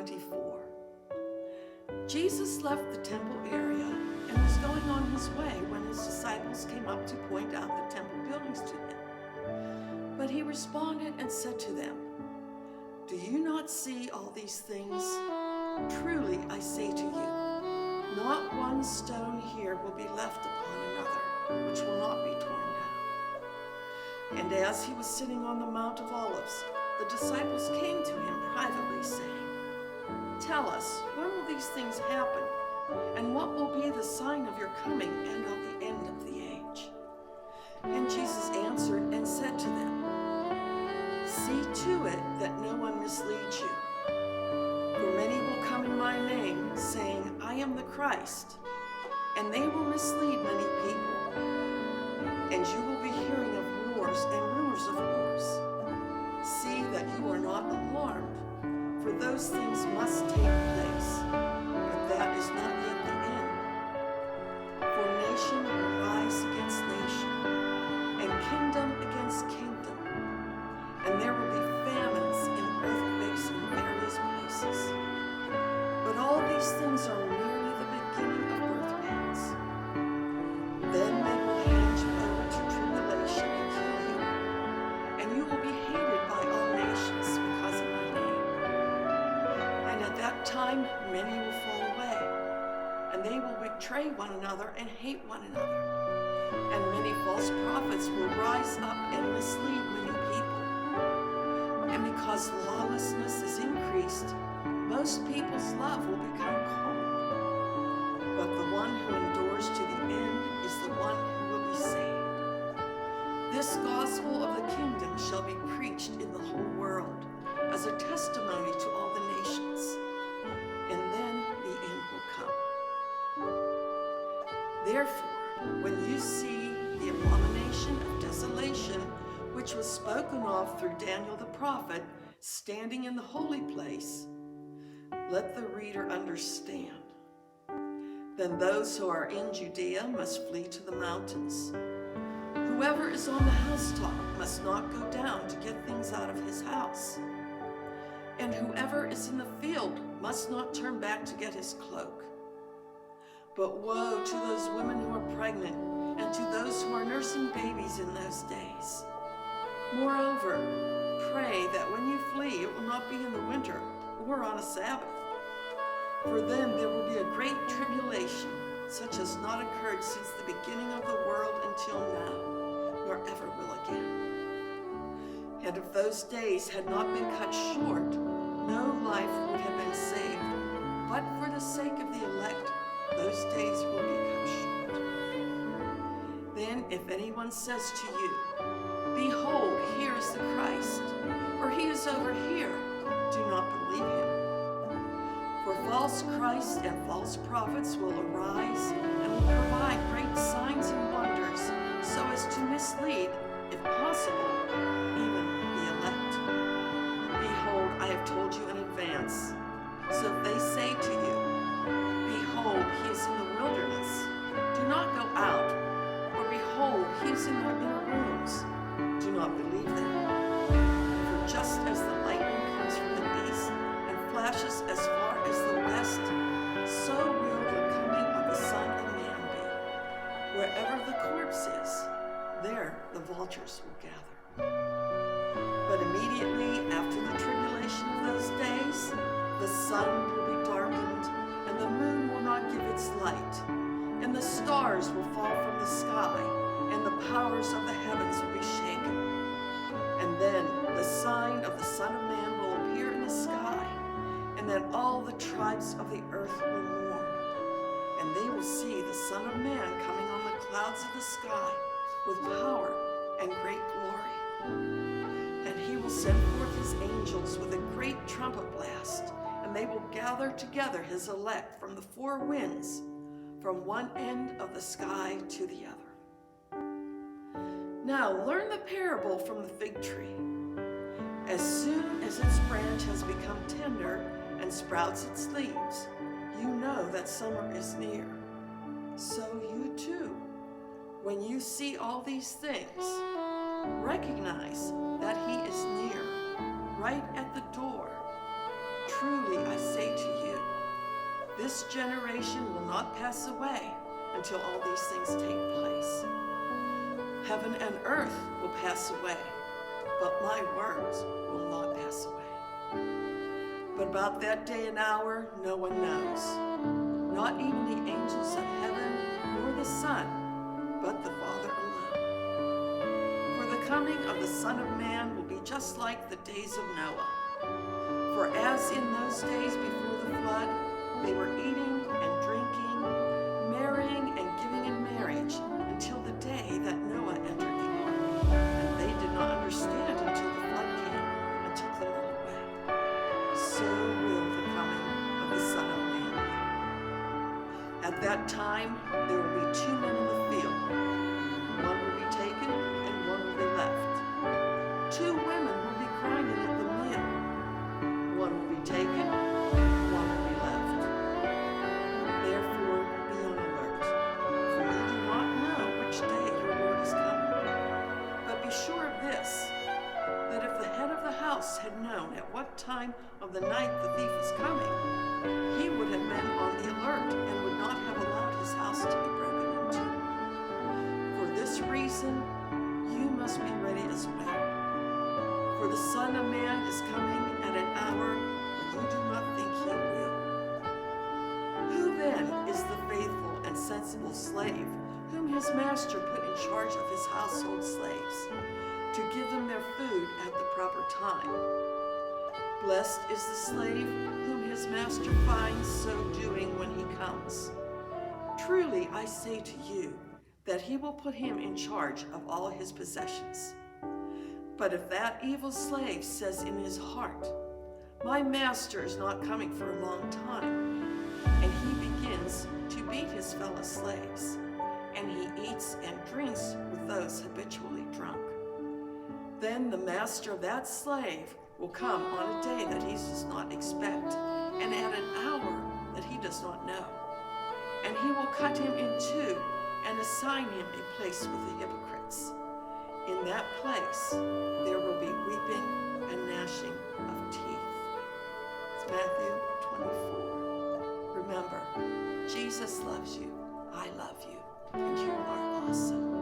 24. Jesus left the temple area and was going on his way when his disciples came up to point out the temple buildings to him. But he responded and said to them, "Do you not see all these things? Truly I say to you, not one stone here will be left upon another, which will not be torn down." And as he was sitting on the Mount of Olives, the disciples came to him privately, saying, "Tell us, when will these things happen? And what will be the sign of your coming and of the end of the age?" And Jesus answered and said to them, "See to it that no one misleads you. For many will come in my name, saying, 'I am the Christ,' and they will mislead many people. And you will be hearing of wars and rumors of wars. See that you are not alarmed, for those things must take place, but that is not yet the end. For nation will rise against nation, and kingdom against kingdom, and there will be famines and earthquakes in various places. But all these things are merely the beginning of birth pains. Then they will hand you over to tribulation and kill you, and you will be hated by all nations because of my name. And at that time many will fall away, and they will betray one another and hate one another. And many false prophets will rise up and mislead many people. And because lawlessness is increased, most people's love will become cold. But the one who endures to the end is the one who will be saved. This gospel of the kingdom shall be preached in the whole world as a testimony to all the nations, and then the end will come. Therefore, when you see the abomination of desolation, which was spoken of through Daniel the prophet, standing in the holy place, let the reader understand. Then those who are in Judea must flee to the mountains. Whoever is on the housetop must not go down to get things out of his house. And whoever is in the field must not turn back to get his cloak. But woe to those women who are pregnant and to those who are nursing babies in those days. Moreover, pray that when you flee, it will not be in the winter or on a Sabbath. For then there will be a great tribulation, such as not occurred since the beginning of the world until now, nor ever will again. And if those days had not been cut short, no life would have been saved. But for the sake of the elect, those days will be cut short. Then if anyone says to you, 'Behold, here is the Christ,' or 'He is over here,' do not believe him. For false Christs and false prophets will arise and will provide great signs and wonders, so as to mislead, if possible, even the elect. Behold, I have told you in advance. So if they say to you, 'Behold, he is in the wilderness,' do not go out, or 'Behold, he is in the inner rooms,' do not believe them. For just as the lightning comes from the east and flashes as far as the west, so will the coming of the Son of Man be. Wherever the corpse is, there the vultures will gather. But immediately after the tribulation of those days, the sun will be darkened, and the moon will not give its light, and the stars will fall from the sky, and the powers of the heavens will be shaken. And then the sign of the Son of Man will appear in the sky, and then all the tribes of the earth will mourn. And they will see the Son of Man coming on the clouds of the sky with power and great glory. And he will send forth his angels with a great trumpet blast, and they will gather together his elect from the four winds, from one end of the sky to the other. Now learn the parable from the fig tree. As soon as its branch has become tender and sprouts its leaves, you know that summer is near. So you too, when you see all these things, recognize that he is near, right at the door. truly I say to you, this generation will not pass away until all these things take place. Heaven and earth will pass away, but my words will not pass away. But about that day and hour, no one knows, not even the angels of heaven, nor the Son, but the Father alone. For the coming of the Son of Man will be just like the days of Noah. For as in those days before the flood, they were eating and drinking, marrying and giving in marriage until the day that Noah entered the ark. And they did not understand until the flood came and took them all away. So will the coming of the Son of Man be. At that time, there will be two men in the field. One will be taken and one will be left. Two women will be grinding at the mill. One will be taken and one will be left. Therefore, be on alert, for you do not know which day your Lord is coming. But be sure of this, that if the head of the house had known at what time of the night the thief is coming, he would have been on the alert and would not have allowed his house to be broken into. For this reason, you must be ready as well. For the Son of Man is coming at an hour when you do not think he will. Who then is the faithful and sensible slave whom his master put in charge of his household slaves, to give them their food at the proper time? Blessed is the slave whom his master finds so doing when he comes. Truly I say to you that he will put him in charge of all his possessions. But if that evil slave says in his heart, my master is not coming for a long time, and he begins to beat his fellow slaves, and he eats and drinks with those habitually drunk, then the master of that slave will come on a day that he does not expect, and at an hour that he does not know. And he will cut him in two and assign him a place with the hypocrites. In that place there will be weeping and gnashing of teeth. It's Matthew 24. Remember, Jesus loves you, I love you, and you are awesome.